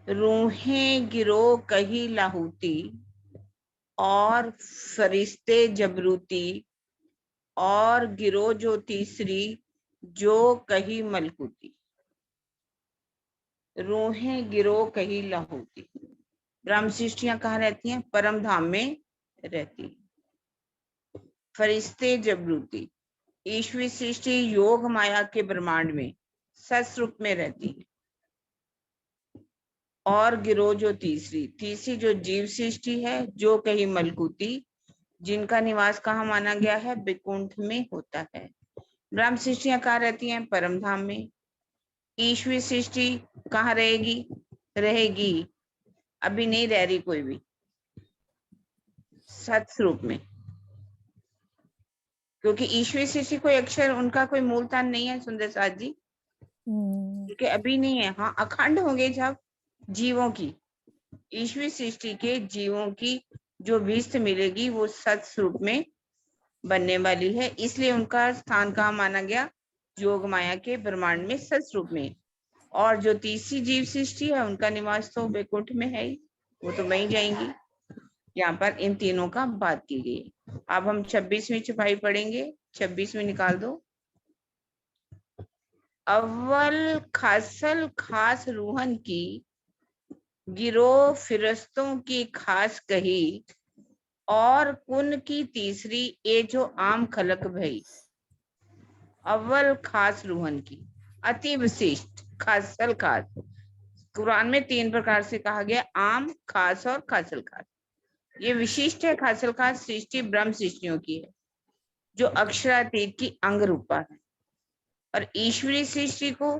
रूहें गिरो कही लाहूती और फरिश्ते जबरूती और गिरो जो तीसरी जो कही मलकूती। रूहें गिरो कही लाहूती। ब्रह्म सृष्टियां कहाँ रहती हैं? परम धाम में रहती। फरिश्ते जबरूती, ईश्वरी सृष्टि योग माया के ब्रह्मांड में सस्वरूप में रहती है। और गिरो जो तीसरी जो जीव सृष्टि है, जो कहीं मलकूती, जिनका निवास कहाँ माना गया है? वैकुंठ में होता है। ब्रह्म सृष्टियां कहाँ रहती हैं? परम धाम में। ईश्वरी सृष्टि कहाँ रहेगी? रहेगी, अभी नहीं रह रही कोई भी, सत्स्वरूप में। क्योंकि ईश्वरी सृष्टि कोई अक्षर, उनका कोई मूल तान नहीं है सुंदर साथ जी, क्योंकि अभी नहीं है। हाँ, अखंड होंगे जब जीवों की, ईश्वरी सृष्टि के जीवों की जो विस्त मिलेगी वो सत्स्वरूप में बनने वाली है। इसलिए उनका स्थान कहाँ माना गया? योग माया के ब्रह्मांड में सत्स्वरूप में। और जो तीसरी जीव सृष्टि है उनका निवास तो वैकुंठ में है ही, वो तो वहीं जाएंगी। यहाँ पर इन तीनों का बात की गई। अब हम 26वीं छपाई पढ़ेंगे। 26 में निकाल दो। अव्वल खासल खास रूहन की गिरो फिरस्तों की खास कही और कुन की तीसरी ये जो आम खलक भई। अव्वल खास रूहन की, अति विशिष्ट, खासल खास। कुरान में 3 प्रकार से कहा गया, आम, खास और खासल खास। ये विशिष्ट है। खासल खास सृष्टि ब्रह्म सृष्टियों की है, जो अक्षरातीत की अंग रूपा है। और ईश्वरी सृष्टि को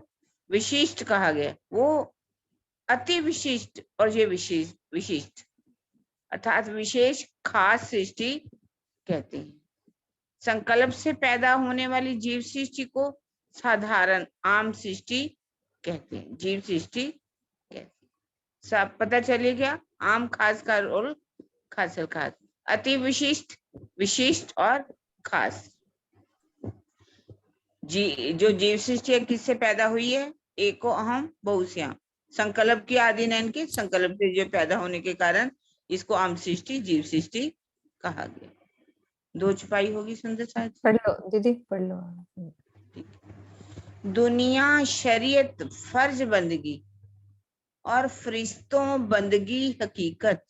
विशिष्ट कहा गया, वो अति विशिष्ट और ये विशिष्ट अर्थात विशेष खास सृष्टि कहते हैं। संकल्प से पैदा होने वाली जीव सृष्टि को साधारण आम सृष्टि कहते हैं, जीव सृष्टि कहते हैं। सब पता चले क्या? आम, खास का रोल, खासल खास, अति विशिष्ट, विशिष्ट और खास। जो जीव सृष्टि है किससे पैदा हुई है? एको अहम बहुश्याम, संकल्प की आदि नयन के संकल्प से जो पैदा होने के कारण इसको आम सृष्टि, जीव सृष्टि कहा गया। 2 छपाई होगी सुंदर साथ। पढ़ लो दीदी, पढ़ लो। दुनिया शरीयत फर्ज बंदगी और फरिश्तों बंदगी हकीकत,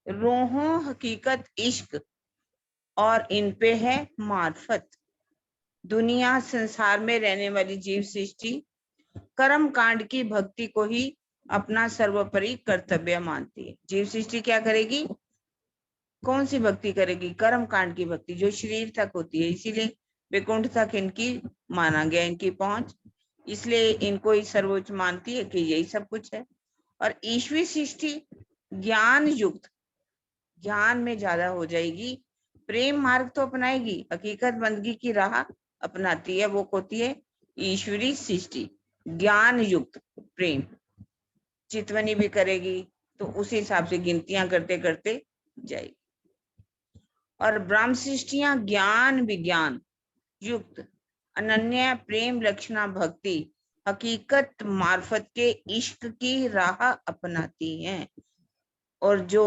रूहों हकीकत इश्क और इन पे है मार्फत। दुनिया संसार में रहने वाली जीव सृष्टि कर्म कांड की भक्ति को ही अपना सर्वोपरि कर्तव्य मानती है। जीव सृष्टि क्या करेगी? कौन सी भक्ति करेगी? कर्म कांड की भक्ति, जो शरीर तक होती है। इसीलिए वैकुंठ तक इनकी माना गया, इनकी पहुंच, इसलिए इनको ही सर्वोच्च मानती है कि यही सब कुछ है। और ईश्वरी सृष्टि ज्ञान युक्त, ज्ञान में ज्यादा हो जाएगी, प्रेम मार्ग तो अपनाएगी, हकीकत बंदगी की राह अपनाती है। वो होती है ईश्वरी सृष्टि ज्ञान युक्त प्रेम। चितवनी भी करेगी तो उस हिसाब से गिनतियां करते करते जाएगी। और ब्रह्म सृष्टियां ज्ञान विज्ञान युक्त अनन्य प्रेम लक्षणा भक्ति हकीकत मार्फत के इश्क की राह अपनाती हैं। और जो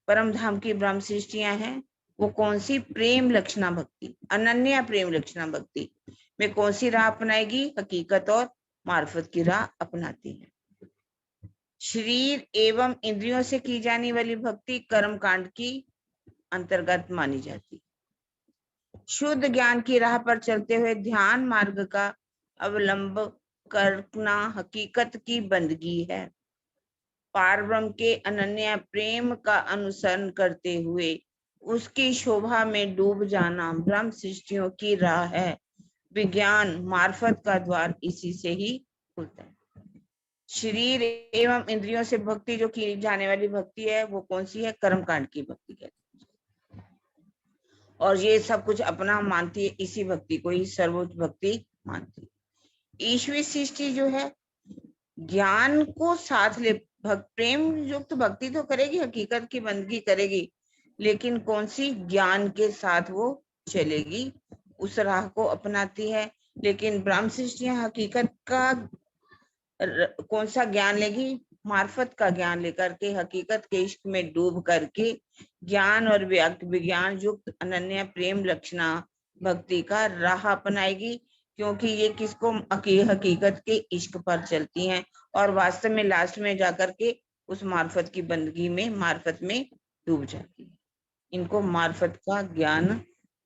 परम धाम की ब्रह्म सृष्टियां हैं वो कौन सी? प्रेम लक्षणा भक्ति, अनन्य प्रेम लक्षणा भक्ति में कौन सी राह अपनाएगी? हकीकत और मार्फत की राह अपनाती है। शरीर एवं इंद्रियों से की जाने वाली भक्ति कर्म कांड की अंतर्गत मानी जाती। शुद्ध ज्ञान की राह पर चलते हुए ध्यान मार्ग का अवलंब करना हकीकत की बंदगी है। पारब्रह्म के अनन्य प्रेम का अनुसरण करते हुए उसकी शोभा में डूब जाना ब्रह्म सृष्टियों की राह है। विज्ञान मार्फत का द्वार इसी से ही खुलता है। शरीर एवं इंद्रियों से भक्ति जो की जाने वाली भक्ति है वो कौन सी है? कर्मकांड की भक्ति कहते हैं। और ये सब कुछ अपना मानती है, इसी भक्ति को ही सर्वोच्च भक्ति मानती है। ईश्वरी सृष्टि जो है ज्ञान को साथ ले, प्रेम युक्त भक्ति तो करेगी, हकीकत की बंदगी करेगी, लेकिन कौन सी? ज्ञान के साथ वो चलेगी, उस राह को अपनाती है। लेकिन ब्रह्म सृष्टियां हकीकत का कौन सा ज्ञान लेगी? मार्फत का ज्ञान लेकर के, हकीकत के इश्क में डूब करके ज्ञान और विज्ञान युक्त अनन्य प्रेम लक्षणा भक्ति का राह अपनाएगी, क्योंकि ये किसको हकीकत के इश्क पर चलती हैं और वास्तव में लास्ट में जाकर के उस मार्फत की बंदगी में, मार्फत में डूब जाती है। इनको मार्फत का ज्ञान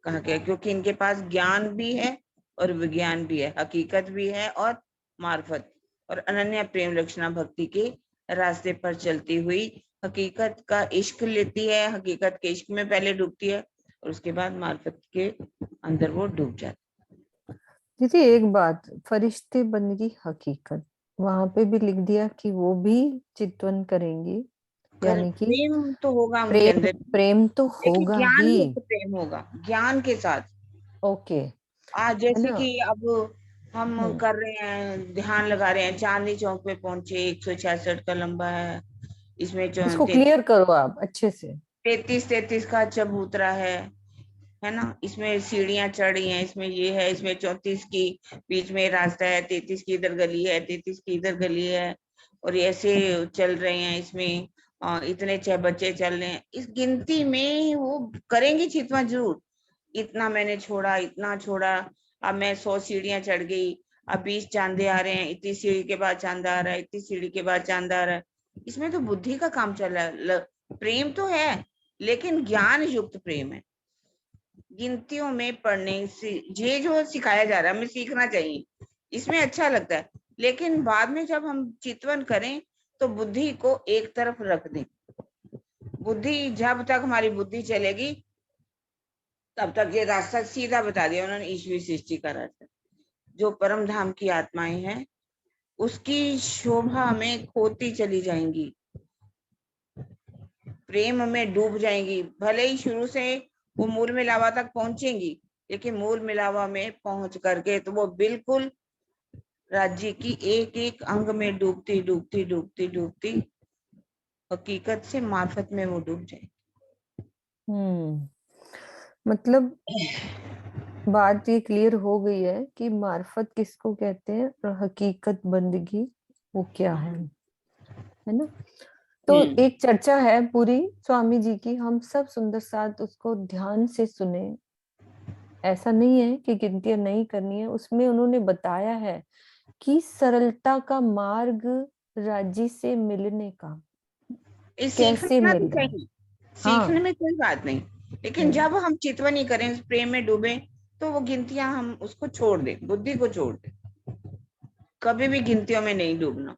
कहा गया, क्योंकि इनके पास ज्ञान भी है और विज्ञान भी है, हकीकत भी है और मार्फत, और अनन्य प्रेम लक्षणा भक्ति के रास्ते पर चलती हुई हकीकत का इश्क लेती है, हकीकत के इश्क में पहले डूबती है और उसके बाद मार्फत के अंदर वो डूब जाती दीदी एक बात, फरिश्ते बंदगी हकीकत, वहां पे भी लिख दिया कि वो भी चितवन करेंगी, है। यानी कि प्रेम तो होगा उनके प्रेम, अंदर, प्रेम तो लेकिन होगा ज्ञान ही। युक्त प्रेम होगा, ज्ञान के साथ। ओके, आज है जैसे ना। कि अब हम हम्म। कर रहे हैं, ध्यान लगा रहे हैं, चांदनी चौक पे पहुंचे, 166 का लंबा है, इसमें इसको क्लियर करो आप अच्छे से। 33 का चबूतरा है ना, इसमें सीढ़ियां चढ़ी हैं, इसमें ये है, इसमें 34 की बीच में रास्ता है, 33 की इधर गली है, 33 की इधर गली है, और ये ऐसे चल रहे हैं इसमें, इतने 6 बच्चे चल रहे हैं, इस गिनती में वो करेंगे चितवा जरूर। इतना मैंने छोड़ा, इतना छोड़ा, अब मैं 100 सीढ़ियां चढ़ गई, अब 20 चांदे आ रहे हैं, इतनी सीढ़ी के बाद चांदा आ रहा है, इतनी सीढ़ी के बाद चांदा आ रहा है। इसमें तो बुद्धि का काम चल रहा है, प्रेम तो है लेकिन ज्ञान युक्त प्रेम है। गिनतियों में पढ़ने से ये जो सिखाया जा रहा है, हमें सीखना चाहिए, इसमें अच्छा लगता है, लेकिन बाद में जब हम चितवन करें तो बुद्धि को एक तरफ रख दें। बुद्धि, जब तक हमारी बुद्धि चलेगी तब तक ये रास्ता सीधा बता दिया उन्होंने, ईश्वरी सृष्टि का रास्ता। जो परम धाम की आत्माएं हैं उसकी शोभा में खोती चली जाएंगी, प्रेम में डूब जाएंगी, भले ही शुरू से वो मूल मिलावा तक पहुंचेंगी, लेकिन मूल मिलावा में पहुंच करके तो वो बिल्कुल राज्य की एक एक अंग में डूबती डूबती डूबती डूबती हकीकत से मार्फत में वो डूब जाए। मतलब बात ये क्लियर हो गई है कि मार्फत किसको कहते हैं और हकीकत बंदगी वो क्या है ना। तो एक चर्चा है पूरी स्वामी जी की, हम सब सुंदर साथ उसको ध्यान से सुने। ऐसा नहीं है कि गिनतियां नहीं करनी है, उसमें उन्होंने बताया है कि सरलता का मार्ग राज्य से मिलने का, ये कैसे सीखना भी मिलना है। चाहिए, सीखने हाँ। में कोई बात नहीं, लेकिन हम्म। जब हम चितवनी करें, उस प्रेम में डूबे, तो वो गिनतियां हम उसको छोड़ दें, बुद्धि को छोड़ दें, कभी भी गिनतियों में नहीं डूबना,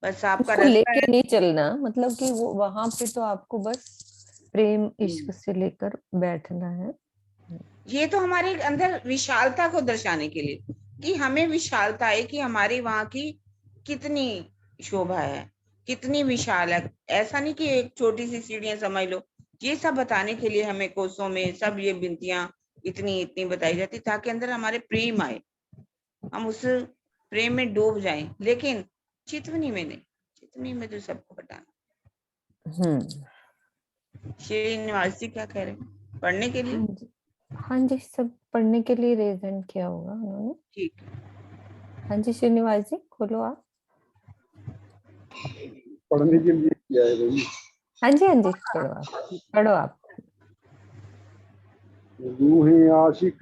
बस आपका उसको रास्ता लेके है। नहीं चलना, मतलब कि वो वहां पे तो आपको बस प्रेम इश्क से लेकर बैठना है। ये तो हमारे अंदर विशालता को दर्शाने के लिए, कि हमें विशालता है, कि हमारी वहां की कितनी शोभा है, कितनी विशाल है। ऐसा नहीं कि एक छोटी सी सीढ़ियां समझ लो, ये सब बताने के लिए हमें कोसों में सब ये बिनतियां इतनी इतनी बताई जाती, ताकि अंदर हमारे प्रेम आए, हम उस प्रेम में डूब जाएं, लेकिन चितवनी में नहीं, चितवनी में तो सबको हटाना। हम्म। श्रीनिवास जी क्या कह रहे हैं, पढ़ने के हाँ लिए? जी, हाँ जी, सब पढ़ने के लिए रेजेंट किया होगा उन्होंने। ठीक, हाँ जी श्रीनिवास जी खोलो आप। पढ़ने के लिए किया है भाई। हाँ जी, हाँ जी, पढ़ो आप, पढ़ो आप। रूहें आशिक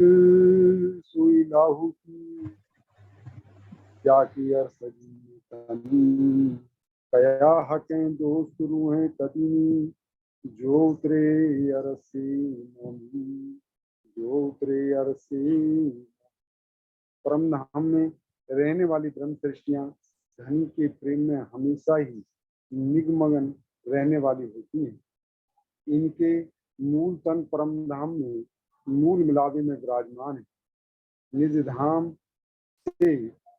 सुई लाहू की, क्या की अरसदी तनी, कया हकें दोस्त रूहें कदीमी, जो उतरे अरसे मोमी, जो उतरे अरसे। परम धाम में रहने वाली ब्रह्म सृष्टियां धनी के प्रेम में हमेशा ही निगमगन रहने वाली होती हैं। इनके मूल तन परम धाम में मूल मिलावे में विराजमान है। निज धाम से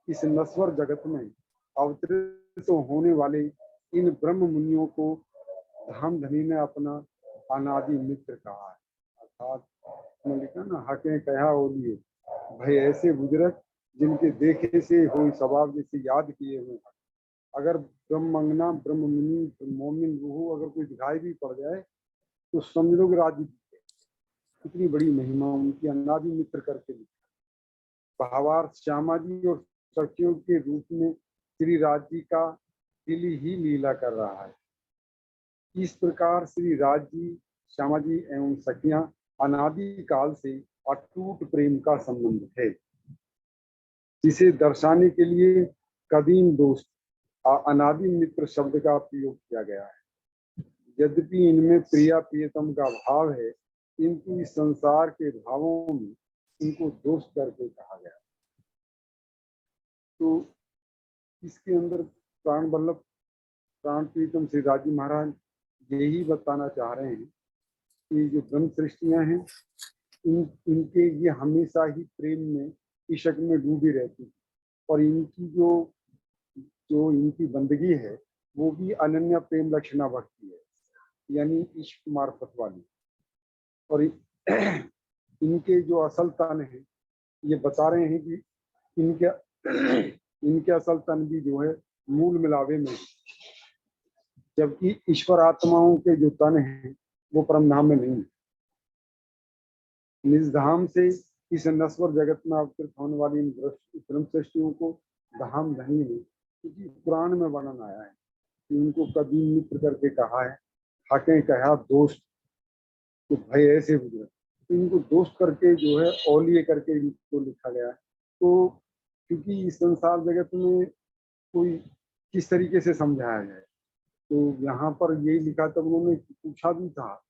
इस नश्वर जगत में अवतरित होने वाले इन ब्रह्म मुनियों को धाम धनी ने अपना अनादि मित्र कहा है। अर्थात लिखा ना, हकें कहा ओलिए भाई ऐसे बुजुर्ग जिनके देखे से हो स्वभाव जैसे याद किए हुए। अगर ब्रह्मंगना ब्रह्म मुनि मोमिन रूह अगर कोई दिखाई भी पड़ जाए तो समझ लो कि राज्य, इतनी बड़ी महिमा उनकी अनादि मित्र करके भावार्थ श्यामा जी और सखियों के रूप में श्री राज जी का दिल ही लीला कर रहा है। इस प्रकार श्री राज जी, श्यामा जी एवं सखियां अनादि काल से अटूट प्रेम का संबंध है, जिसे दर्शाने के लिए कदीम दोस्त अनादि मित्र शब्द का प्रयोग किया गया है। यद्यपि इनमें प्रिया प्रियतम का भाव है, किंतु इस संसार के भावों में इनको दोस्त करके कहा गया। तो इसके अंदर प्राण वल्लभ प्राण प्रीतम श्री राजी महाराज यही बताना चाह रहे हैं कि जो ब्रह्म सृष्टियां हैं, इनके ये हमेशा ही प्रेम में, इश्क में डूबी रहती है, और इनकी जो इनकी बंदगी है वो भी अनन्य प्रेम लक्षणा भक्ति है, यानी इश्क मार्फत वाली। और इनके जो असल तन है, ये बता रहे हैं कि इनके असल तन भी जो है मूल मिलावे में, जबकि ईश्वर आत्माओं के जो तन हैं वो परम धाम में नहीं। निज धाम से इस नश्वर जगत में अवतरित होने वाली इन ब्रह्म सृष्टियों को धाम धनी है, क्योंकि पुराण में वर्णन आया है कि उनको कदीम मित्र करके कहा है। हकें कहा दोस्त, तो भाई ऐसे गुजरे, तो इनको दोस्त करके जो है औलिए करके इनको लिखा गया है। तो क्योंकि इस संसार जगत में कोई किस तरीके से समझाया जाए, तो यहाँ पर यही लिखा। तब उन्होंने पूछा भी था,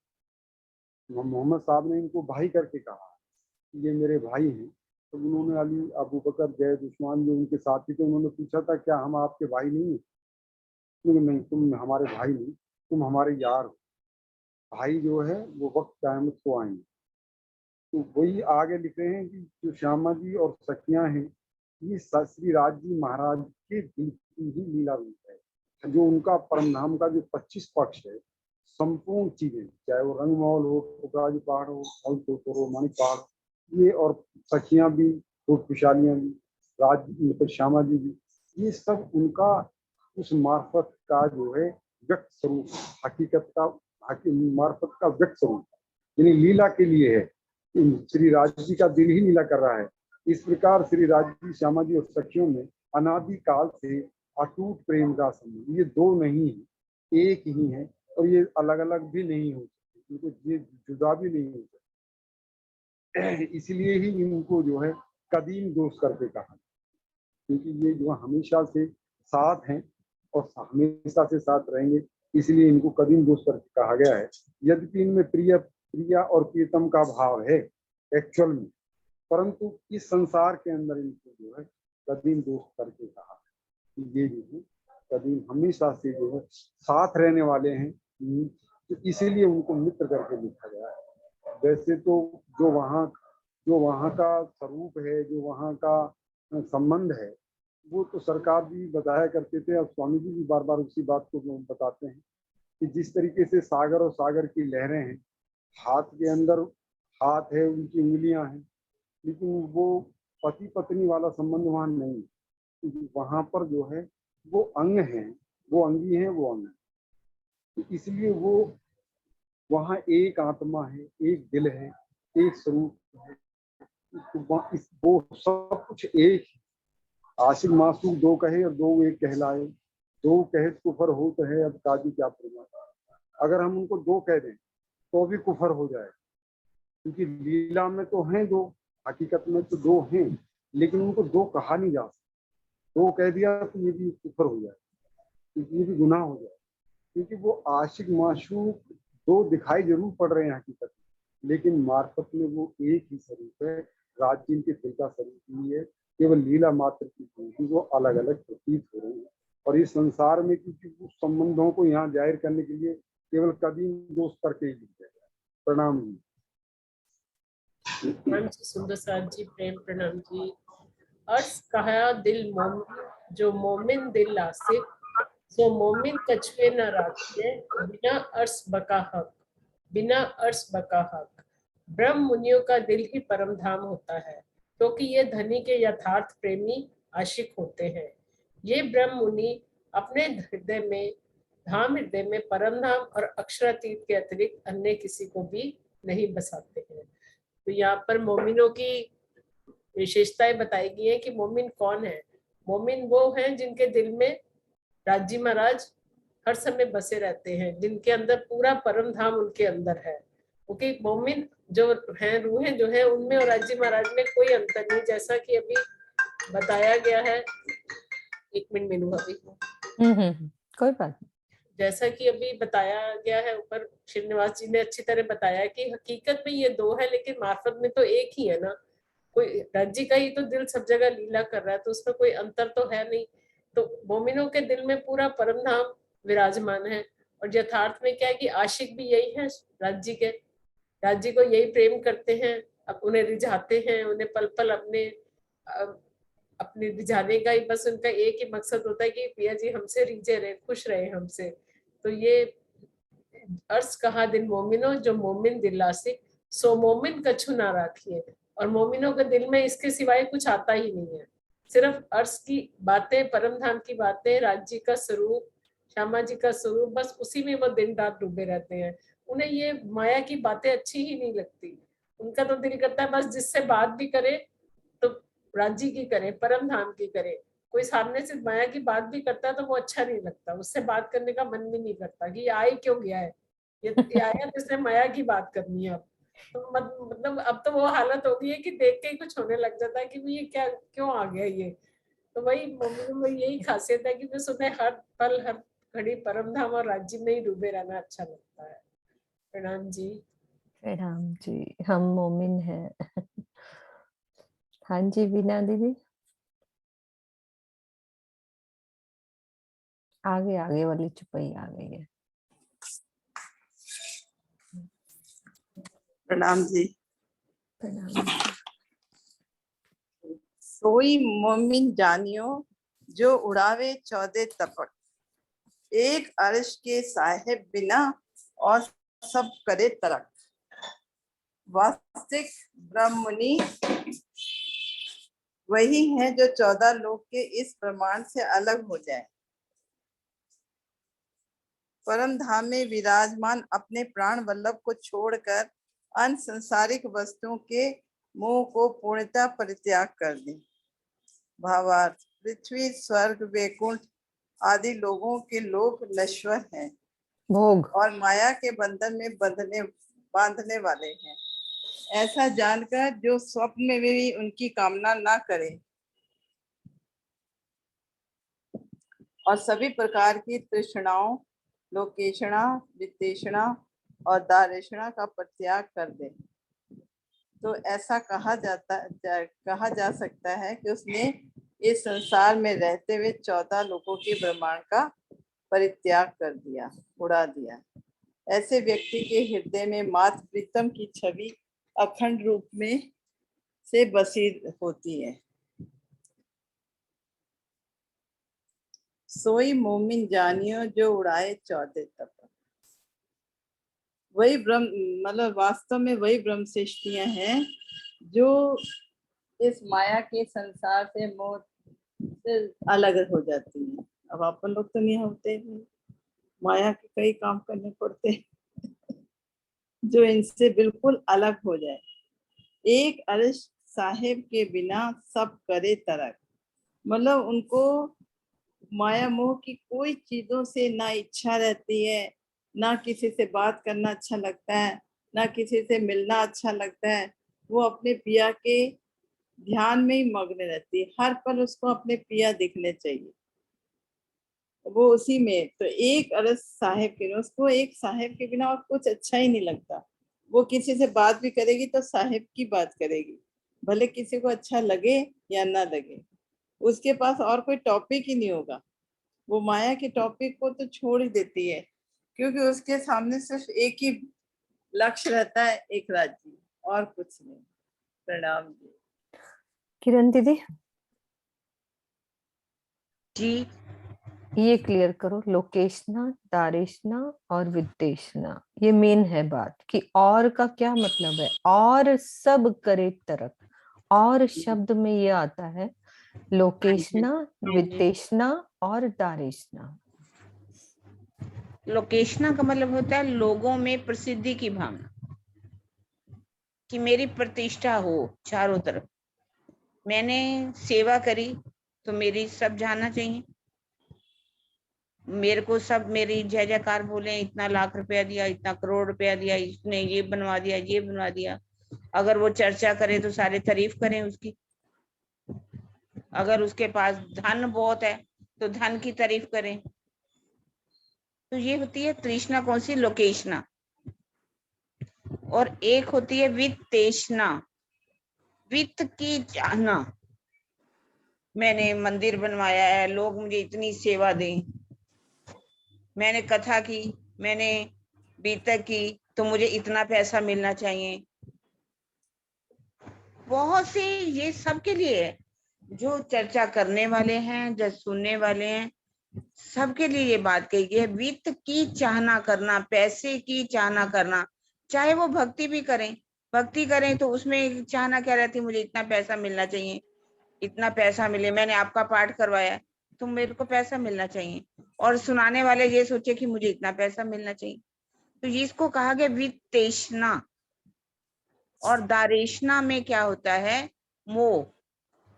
मोहम्मद साहब ने इनको भाई करके कहा, ये मेरे भाई हैं। तो उन्होंने अली अबू बकर जैद उस्मान जो उनके साथी थे, उन्होंने पूछा था क्या हम आपके भाई नहीं हैं? नहीं, तुम हमारे भाई नहीं, तुम हमारे यार हो। भाई जो है वो वक्त क़यामत को आएंगे। तो वही आगे लिख रहे हैं कि जो श्यामा जी और सखियां हैं, ये श्री राज जी महाराज के दिल की ही लीला रूप है। जो उनका परम धाम का जो 25 पक्ष है, संपूर्ण चीजें, चाहे वो रंगमहल हो, टुकराजी पहाड़ हो, हो, मानिक पहाड़, ये और सखियां भी, खुशहालियां भी, राज मतलब श्यामा जी भी, ये सब उनका उस मार्फत का जो है व्यक्त स्वरूप, हकीकत का मार्फत का व्यक्त स्वरूप, यानी लीला के लिए है। श्री राज जी का दिल ही लीला कर रहा है। इस प्रकार श्री राज जी, श्यामा जी और सखियों में अनादि काल से अटूट प्रेम का संबंध, ये दो नहीं है, एक ही है, और ये अलग अलग भी नहीं हो सकते, इनको ये जुदा भी नहीं हो सकते। इसलिए ही इनको जो है कदीम दोस्त करके कहा, क्योंकि ये जो हमेशा से साथ हैं और हमेशा से साथ रहेंगे, इसलिए इनको कदीम दोस्त करके कहा गया है। यद्यपि इनमें प्रिया और प्रीतम का भाव है एक्चुअल में, परंतु इस संसार के अंदर इनको जो है कदीम दोस्त करके कहा है। ये जो है कदीम हमेशा से जो है साथ रहने वाले हैं, तो इसीलिए उनको मित्र करके लिखा गया है। वैसे तो जो वहाँ का स्वरूप है, जो वहाँ का संबंध है, वो तो सरकार भी बताया करते थे, और स्वामी जी भी बार बार उसी बात को बताते हैं कि जिस तरीके से सागर और सागर की लहरें हैं, हाथ के अंदर हाथ है, उनकी उंगलियां हैं, लेकिन वो पति पत्नी वाला संबंध वहाँ नहीं, क्योंकि वहाँ पर जो है वो अंग हैं, वो अंगी हैं, वो अंग है। तो इसलिए वो वहाँ एक आत्मा है, एक दिल है, एक स्वरूप है, वो सब कुछ एक। आशिक मासूक दो कहे और दो एक कहलाए, दो कहे कुफर हो तो है, अब काजी क्या फरमा। अगर हम उनको दो कह दें तो भी कुफर हो जाए, क्योंकि लीला में तो हैं दो, हकीकत में तो दो हैं, लेकिन उनको दो कहा नहीं जा सकता। दो कह दिया तो ये भी कुफर हो जाए, क्योंकि ये भी गुनाह हो जाए, क्योंकि वो आशिक माशूक दो दिखाई जरूर पड़ रहे हैं हकीकत में, लेकिन मार्फत में वो एक ही स्वरूप है। राजजीन के दिल का स्वरूप ही है, केवल लीला मात्र की वो अलग अलग प्रतीत हो रहे हैं। और इस संसार में क्योंकि उस संबंधों को यहाँ जाहिर करने के लिए केवल कदीम दोस्त करके ही लिखा गया। प्रणाम जी। सुंदर साथ जी, प्रेम प्रणाम जी। अर्श कहा दिल मोमिन, जो मोमिन दिल आसिफ, सो मोमिन कछुए न राखे, बिना अर्श बका हक, बिना अर्श बका हक। ब्रह्म मुनियों का दिल ही परम धाम होता है, क्योंकि ये धनी के यथार्थ प्रेमी आशिक होते हैं। ये ब्रह्म मुनि अपने हृदय में परम धाम और अक्षरातीत के अतिरिक्त अन्य किसी को भी नहीं बसाते हैं। तो यहाँ पर मोमिनों की विशेषताएं बताई गई है कि मोमिन कौन है। मोमिन वो हैं जिनके दिल में राजी महाराज हर समय बसे रहते हैं, जिनके अंदर पूरा परम धाम उनके अंदर है। क्योंकि मोमिन जो हैं, रूहें जो है, उनमें और राजी महाराज में कोई अंतर नहीं, जैसा कि अभी बताया गया है। एक मिनट मेनू अभी, कोई बात नहीं। जैसा कि अभी बताया गया है ऊपर, श्रीनिवास जी ने अच्छी तरह बताया कि हकीकत में ये दो है, लेकिन मार्फत में तो एक ही है ना। कोई राज्य का ही तो दिल सब जगह लीला कर रहा है, तो उसमें कोई अंतर तो है नहीं। तो मोमिनों के दिल में पूरा परम धाम विराजमान है। और यथार्थ में क्या है कि आशिक भी यही है, राज्य के, राज्य को यही प्रेम करते हैं, अब उन्हें रिझाते हैं, उन्हें पल पल अपने रिझाने का ही बस उनका एक ही मकसद होता है कि पिया जी हमसे रिझे रहे, खुश रहे हमसे। तो ये अर्ज कहा दिल मोमिनो जो मोमिन दिल से सो मोमिन कछु ना राखिए। और मोमिनों के दिल में इसके सिवाय कुछ आता ही नहीं है, सिर्फ अर्श की बातें, परम धाम की बातें, राज्य का स्वरूप, श्यामा जी का स्वरूप, बस उसी में वो दिन रात डूबे रहते हैं। उन्हें ये माया की बातें अच्छी ही नहीं लगती। उनका तो दिल करता है बस जिससे बात भी करे तो राज्य की करे, परम धाम की करे। कोई सामने से माया की बात भी करता है तो वो अच्छा नहीं लगता, उससे बात करने का मन भी नहीं करता कि ये आए क्यों गया है, ये आया तो इसने माया की बात करनी है। अब तो मतलब अब तो वो हालत हो गई है कि देख के ही कुछ होने लग जाता है कि ये क्या क्यों आ गया ये। तो वही मम्मी में यही खासियत है कि बस उन्हें हर पल हर घड़ी परम धाम और राज्य में ही डूबे रहना अच्छा लगता है। प्रणाम जी। प्रणाम जी, हम मोमिन हैं। हाँ जी बीना दीदी, आगे आगे वाली चुपई आ गई है। प्रणाम जी। प्रणाम। सोई मोमिन जानियो जो उड़ावे 14 तपक, एक अर्श के साहिब बिना और सब करे तरक। वास्तविक ब्रह्ममुनि वही है जो 14 लोक के इस प्रमाण से अलग हो जाए। परम धाम में विराजमान अपने प्राण वल्लभ को छोड़कर अन्य संसारिक वस्तुओं के मोह को पूर्णतः परित्याग कर दें। भावार्थ, पृथ्वी, स्वर्ग, वैकुंठ आदि लोगों के लोक नश्वर हैं भोग और माया के बंधन में बांधने वाले हैं। ऐसा जानकर जो स्वप्न में भी उनकी कामना ना करे और सभी प्रकार की तृष्णाओं, लोकेशणा, वित्तेषणा और दारेषणा का परित्याग कर दे, तो ऐसा कहा जा सकता है कि उसने इस संसार में रहते हुए 14 लोगों के ब्रह्मांड का परित्याग कर दिया, उड़ा दिया। ऐसे व्यक्ति के हृदय में मात्र प्रीतम की छवि अखंड रूप में से बसी होती है। सोई मोमिन जानियो जो उड़ाए 14 तपक। वही ब्रह्म, मतलब वास्तव में वही ब्रह्म सृष्टियां हैं जो इस माया के संसार से मोह से अलग हो जाती हैं। अब अपन लोग तो नहीं होते, माया के कई काम करने पड़ते जो इनसे बिल्कुल अलग हो जाए। एक अर्श साहिब के बिना सब करे तरक, मतलब उनको माया मोह की कोई चीजों से ना इच्छा रहती है, ना किसी से बात करना अच्छा लगता है, ना किसी से मिलना अच्छा लगता है। वो अपने पिया के ध्यान में ही मग्न रहती है, हर पल उसको अपने पिया दिखने चाहिए, वो उसी में। तो एक अर्श साहिब के, उसको एक साहिब के बिना और कुछ अच्छा ही नहीं लगता। वो किसी से बात भी करेगी तो साहिब की बात करेगी, भले किसी को अच्छा लगे या ना लगे, उसके पास और कोई टॉपिक ही नहीं होगा। वो माया के टॉपिक को तो छोड़ ही देती है, क्योंकि उसके सामने सिर्फ एक ही लक्ष्य रहता है, एक राज्य, और कुछ नहीं। प्रणाम जी। किरण दीदी जी। ये क्लियर करो, लोकेशना, दारेशना और विद्देशना, ये मेन है बात कि और का क्या मतलब है। और सब करे तरक, और शब्द में ये आता है लोकेशना, विद्देशना और दारेशना। लोकेशना का मतलब होता है लोगों में प्रसिद्धि की भावना, कि मेरी प्रतिष्ठा हो चारों तरफ। मैंने सेवा करी तो मेरी सब जानना चाहिए, मेरे को सब मेरी जय जयकार बोले, इतना लाख रुपया दिया, इतना करोड़ रुपया दिया, इसने ये बनवा दिया, ये बनवा दिया। अगर वो चर्चा करे तो सारे तारीफ करें उसकी, अगर उसके पास धन बहुत है तो धन की तारीफ करें। तो ये होती है तृष्णा, कौन सी? लोकेशना। और एक होती है वित्तेषणा, वित्त की चाहना। मैंने मंदिर बनवाया है, लोग मुझे इतनी सेवा दें, मैंने कथा की, मैंने बीतक की, तो मुझे इतना पैसा मिलना चाहिए। बहुत से ये सबके लिए है, जो चर्चा करने वाले हैं, जो सुनने वाले हैं, सबके लिए ये बात कही गई है। वित्त की चाहना करना, पैसे की चाहना करना, चाहे वो भक्ति भी करें, भक्ति करें तो उसमें चाहना क्या रहती है? मुझे इतना पैसा मिलना चाहिए, इतना पैसा मिले, मैंने आपका पाठ करवाया तो मेरे को पैसा मिलना चाहिए। और सुनाने वाले ये सोचे कि मुझे इतना पैसा मिलना चाहिए। तो इसको कहा गया वित्तेषणा। और दारेशना में क्या होता है? मोह,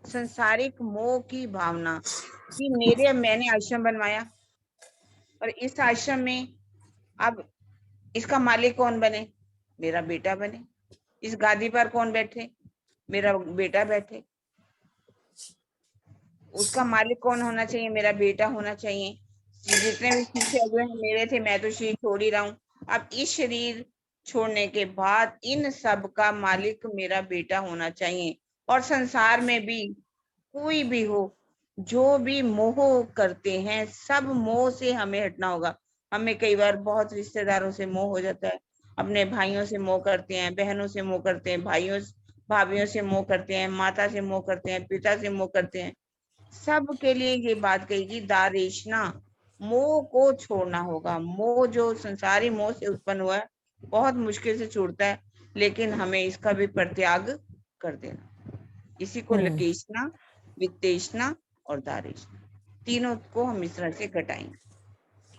संसारिक मोह की भावना कि मैंने आश्रम बनवाया और इस आश्रम में अब इसका मालिक कौन बने? मेरा बेटा बने। इस गादी पर कौन बैठे? मेरा बेटा बैठे। उसका मालिक कौन होना चाहिए? मेरा बेटा होना चाहिए। जितने भी शीशे हुए हैं मेरे थे, मैं तो शरीर छोड़ ही रहा हूँ। अब इस शरीर छोड़ने के बाद इन सब का मालिक मेरा बेटा होना चाहिए। और संसार में भी कोई भी हो, जो भी मोह करते हैं, सब मोह से हमें हटना होगा। हमें कई बार बहुत रिश्तेदारों से मोह हो जाता है, अपने भाइयों से मोह करते हैं, बहनों से मोह करते हैं, भाइयों भाभीियों से मोह करते हैं, माता से मोह करते हैं, पिता से मोह करते हैं। सब के लिए ये बात कही, दारेशना, मोह को छोड़ना होगा। मोह जो संसारी मोह से उत्पन्न हुआ है, बहुत मुश्किल से छूटता है, लेकिन हमें इसका भी परित्याग कर देना। इसी को लकेशना, वित्तेषणा और दारेशना, तीनों को हम इस तरह से घटाएंगे।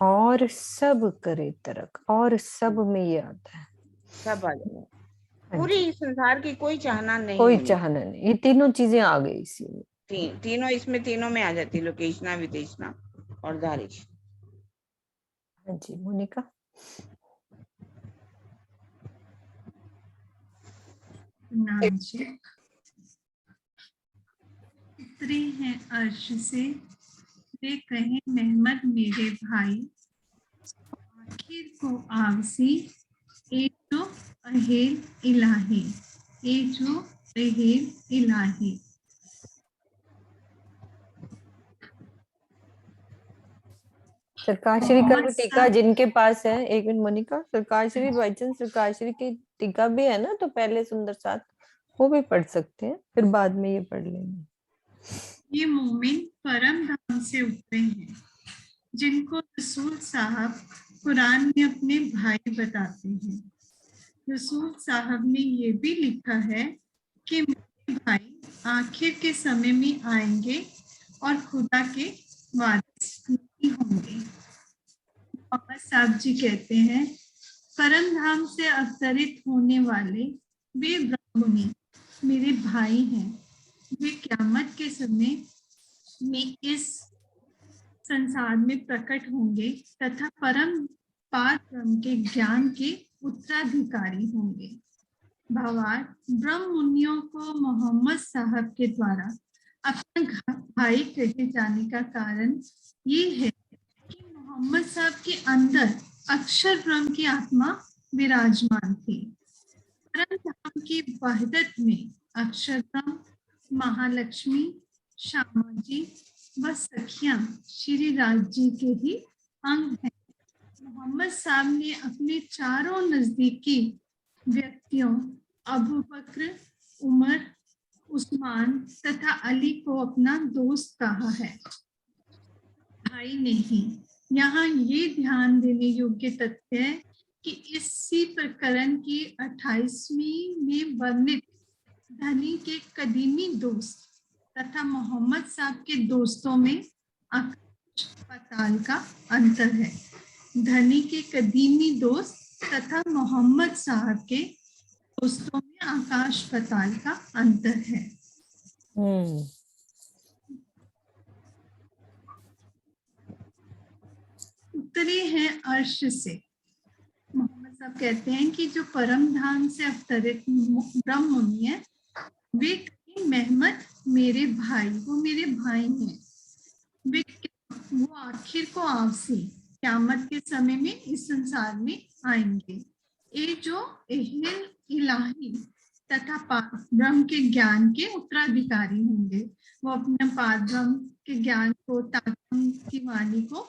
और सब करे तरक, और सब में ये आता है, सब आ जाएगा, पूरी संसार की कोई चाहना नहीं, कोई चाहना नहीं। ये तीनों चीजें आ गई इसी में। तीनों इसमें, तीनों में आ जाती है, लोकेशना, वित्तेषणा और दारेशना। हाँ जी मोनिका। नाम जी उतरे हैं अर्श से, वे कहे मेहमद मेरे भाई, आखिर को आवसी, ए जो अहेल इलाही, ए जो अहेल इलाही। सरकार श्री का भी टीका जिनके पास है, एक मिनट मोनिका, सरकार श्री भाईचंद सरकार श्री की टीका भी है ना, तो पहले सुंदर साथ वो भी पढ़ सकते हैं, फिर बाद में ये पढ़ लेंगे। ये मोमिन परम धाम से उतरे हैं, जिनको रसूल साहब कुरान में अपने भाई बताते हैं। रसूल साहब ने ये भी लिखा है कि मेरे भाई आखिर के समय में आएंगे और खुदा के वारिस नहीं होंगे। मोहम्मद साहब जी कहते हैं, परम धाम से अवतरित होने वाले वे ब्रह्ममुनि मेरे भाई हैं। वे क़यामत के समय में इस संसार में प्रकट होंगे तथा परम पार ब्रह्म के ज्ञान के उत्तराधिकारी होंगे। भावार्थ, ब्रह्म मुनियों को मोहम्मद साहब के द्वारा अपना भाई कहे जाने का कारण ये है कि मोहम्मद साहब के अंदर अक्षर ब्रह्म की आत्मा विराजमान थी। परम धाम की वहदत में अक्षर ब्रह्म, महालक्ष्मी, श्यामा जी व सखियां श्री राज जी के ही अंग हैं। मोहम्मद साहब ने अपने चारों नजदीकी व्यक्तियों अबू बकर, उमर, उस्मान तथा अली को अपना दोस्त कहा है, भाई नहीं। यहाँ ये ध्यान देने योग्य तथ्य है कि इसी प्रकरण की 28वीं में वर्णित धनी के कदीमी दोस्त तथा मोहम्मद साहब के दोस्तों में आकाश पाताल का अंतर है। धनी के कदीमी दोस्त तथा मोहम्मद साहब के दोस्तों में आकाश पाताल का अंतर है। उतरे हैं अर्श से। मोहम्मद साहब कहते हैं कि जो परम धाम से अवतरित ब्रह्म मुनि है, वे कहीं मेहमत मेरे भाई, वो मेरे भाई हैं। वो आखिर को आवसी क़यामत के समय में इस संसार में आएंगे। ये जो एहल इलाही तथा पाद ब्रह्म के ज्ञान के उत्तराधिकारी होंगे। वो अपने पाद ब्रह्म के ज्ञान को, तात्म की वाणी को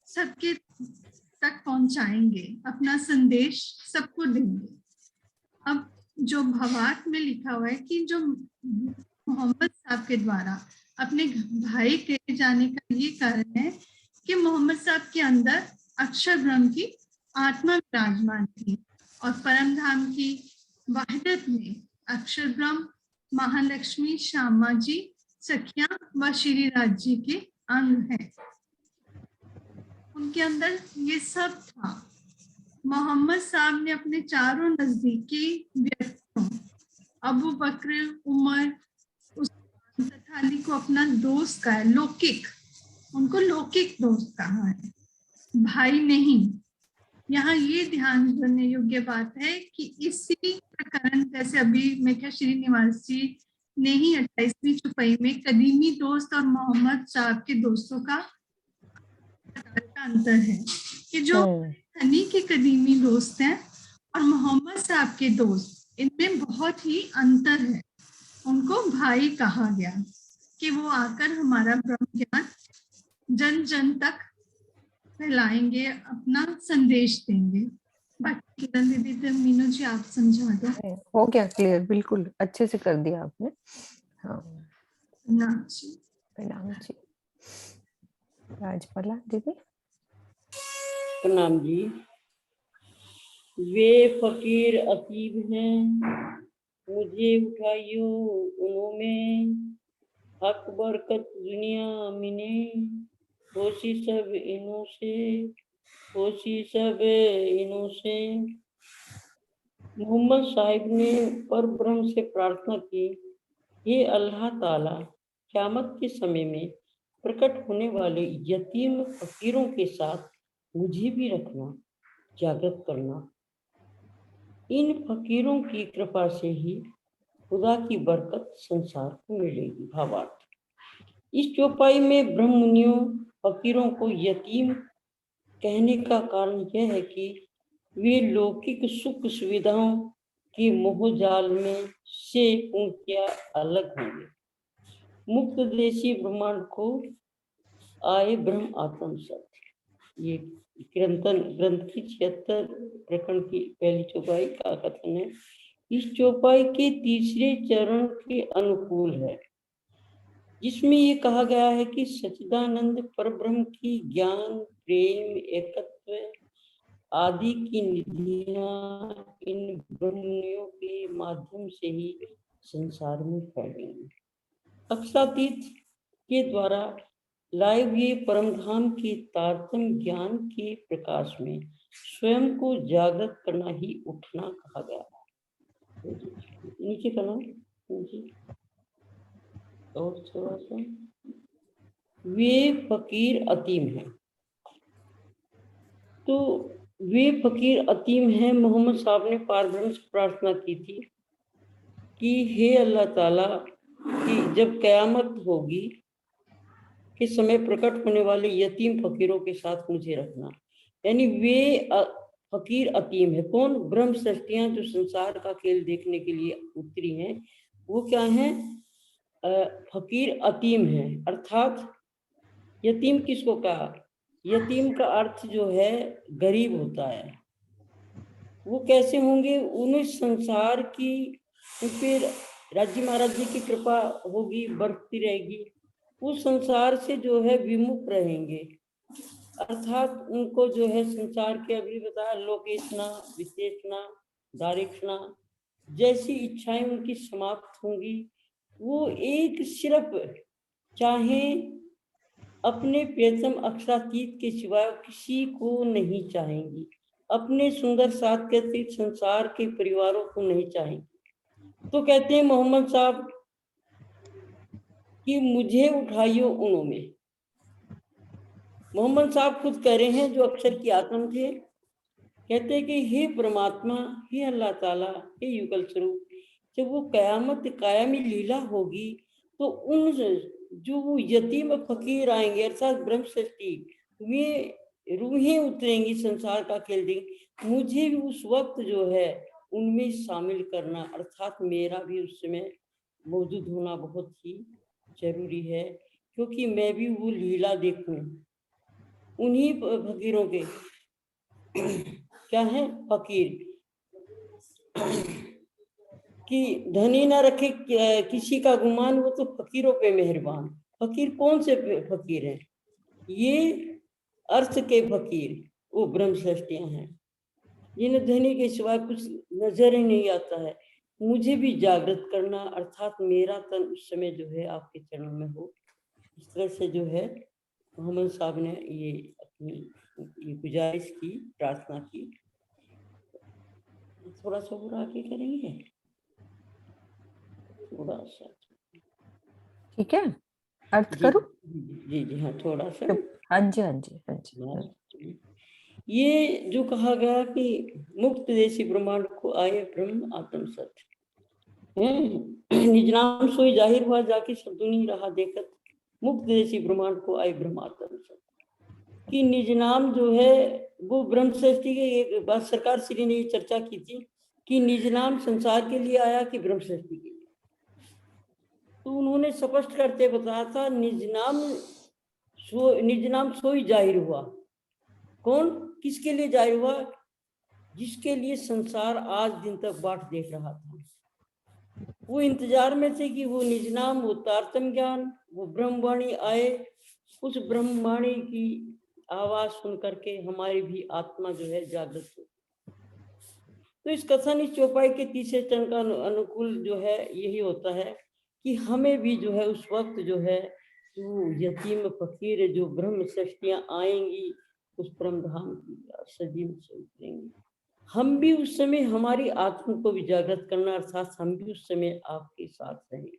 सबके तक पहुंचाएंगे, अपना संदेश सबको देंगे। अब जो भवार्थ में लिखा हुआ है कि जो मोहम्मद साहब के द्वारा अपने भाई कहे जाने का ये कारण है कि मोहम्मद साहब के अंदर अक्षर ब्रह्म की आत्मा विराजमान थी और परम धाम की वहदत में अक्षर ब्रह्म, महालक्ष्मी, श्यामा जी, सखिया व श्री राज जी के अंग हैं। उनके अंदर ये सब था। मोहम्मद साहब ने अपने चारों नजदीकी व्यक्तियों अबू बकर, उमर, उस्मान तथा अली को अपना दोस्त कहा है, लौकिक, उनको लौकिक दोस्त कहा है, भाई नहीं। यहाँ ये ध्यान देने योग्य बात है कि इसी प्रकरण, जैसे अभी मैं क्या श्रीनिवास जी ने ही 28वीं चौपाई में कदीमी दोस्त और मोहम्मद साहब के दोस्तों का अंतर है कि जो हनी के कदीमी दोस्त हैं और मोहम्मद साहब के दोस्त, इनमें बहुत ही अंतर है। उनको भाई कहा गया कि वो आकर हमारा ब्रह्म ज्ञान जन जन तक फैलाएंगे, अपना संदेश देंगे। बाकी किरण दीदी, तो मीनू जी आप समझा दो। हो गया क्लियर, बिल्कुल अच्छे से कर दिया आपने। हाँ प्रणाम जी। राजपाला दीदी। प्रणाम जी। वे फकीर अतीब हैं, मुझे उठाइयो उन्होंने, हक बरकत दुनिया मिने, होशी सब इनों से, होशी सब इनों से। मोहम्मद साहिब ने पर ब्रह्म से प्रार्थना की, हे अल्लाह ताला, क़यामत के समय में प्रकट होने वाले यतीम फकीरों के साथ मुझे भी रखना, जागृत करना। इन फकीरों की कृपा से ही खुदा की बरकत संसार को मिलेगी। भावार्थ, इस चौपाई में ब्रह्म मुनियों फकीरों को यतीम कहने का कारण यह है कि वे लौकिक सुख सुविधाओं की मोह जाल में से पूर्णतया अलग होंगे। मुक्त देशी ब्रह्मांड को आए ब्रह्म आत्म सत्य, ये ग्रंथ की 76 प्रकरण की पहली चौपाई का कथन है। इस चौपाई के तीसरे चरण के अनुकूल है, जिसमें ये कहा गया है कि सच्चिदानंद परब्रह्म की ज्ञान, प्रेम, एकत्व आदि की निधियां इन ब्रह्मनियों के माध्यम से ही संसार में फैलेंगी। अक्षरातीत के द्वारा लाए हुए परमधाम के तारतम्य ज्ञान के प्रकाश में स्वयं को जागृत करना ही उठना कहा गया है। नीचे करना नीचे और थोड़ा सा। वे फकीर अतीम हैं, तो वे फकीर अतीम हैं। मोहम्मद साहब ने पारब्रह्म से प्रार्थना की थी कि हे अल्लाह ताला, कि जब क़यामत होगी के समय प्रकट होने वाले यतीम फकीरों के साथ मुझे रखना। यानी वे फकीर अतीम है। कौन? ब्रह्म सृष्टियां जो संसार का खेल देखने के लिए उतरी हैं, वो क्या हैं? फकीर अतीम है। अर्थात यतीम किसको कहा? यतीम का अर्थ जो है गरीब होता है। वो कैसे होंगे? उन्हें संसार की फिर राज्य महाराज जी की कृपा होगी, बरतती रहेगी, उस संसार से जो है विमुख रहेंगे। अर्थात उनको जो है संसार के, अभी बताया, लोकेशना, विशेषणा, दारिक्षणा जैसी इच्छाएं उनकी समाप्त होंगी। वो एक सिर्फ चाहे अपने प्रियतम अक्षरातीत के सिवाय किसी को नहीं चाहेंगी, अपने सुंदर साथ के संसार के परिवारों को नहीं चाहेंगी। तो कहते हैं मोहम्मद साहब कि मुझे उठाइयो उन्हों में। मोहम्मद साहब खुद कह रहे हैं, जो अक्षर की आत्म थे, कहते हैं कि हे परमात्मा, हे अल्लाह ताला, हे युगल स्वरूप, जब वो कयामत कायमी लीला होगी तो उन जो वो यतीम फकीर आएंगे अर्थात ब्रह्म सृष्टि, वे रूहें उतरेंगी, संसार का खेल देंगे, मुझे भी उस वक्त जो है उनमें शामिल करना, अर्थात मेरा भी उस समय मौजूद होना बहुत ही जरूरी है, क्योंकि मैं भी वो लीला देखूं। उन्हीं फकीरों के क्या है फकीर कि धनी ना रखे किसी का गुमान, वो तो फकीरों पे मेहरबान। फकीर कौन से फकीर हैं? ये अर्थ के फकीर, वो ब्रह्म सृष्टियां हैं, जिन्हें धनी के सिवाय कुछ नजर ही नहीं आता है। मुझे भी जागृत करना, अर्थात मेरा तन उस समय जो है आपके चरणों में हो। इस तरह से जो है मोहम्मद साहब ने ये अपनी गुजारिश की, प्रार्थना की। थोड़ा सा और आगे करेंगे, थोड़ा सा, ठीक है, अर्थ जी करूं? जी जी हाँ, थोड़ा सा। हाँ जी, हाँ जी, हाँ जी। ये जो कहा गया कि मुक्त देशी ब्रह्मांड को आए ब्रह्म आत्म सत्य, निज नाम सोई जाहिर हुआ जाके सदुनी रहा देखत, मुक्त देशी ब्रह्मांड को आए ब्रह्म आत्म सत्य। कि निज नाम जो है वो ब्रह्म सृष्टि की एक बात सरकार श्री ने ये चर्चा की थी कि निज नाम संसार के लिए आया कि ब्रह्म सृष्टि के लिए। तो उन्होंने स्पष्ट करते बताया था, निज नाम सोई जाहिर हुआ। कौन, किसके लिए जाहिर हुआ? जिसके लिए संसार आज दिन तक बाट देख रहा था। वो इंतजार में थे कि वो निज नाम, वो तारतम ज्ञान, वो ब्रह्मवाणी आए। उस ब्रह्मवाणी की आवाज सुन करके हमारी भी आत्मा जो है जागृत हो। तो इस कथन, इस चौपाई के तीसरे चरण का अनुकूल जो है यही होता है कि हमें भी जो है उस वक्त जो है जो यतीम फकीर जो ब्रह्म सृष्टियां आएंगी उस परम धाम की सजीव से उतरेंगी, हम भी उस समय हमारी आत्मा को भी जागृत करना, अर्थात हम भी उस समय आपके साथ रहेंगे,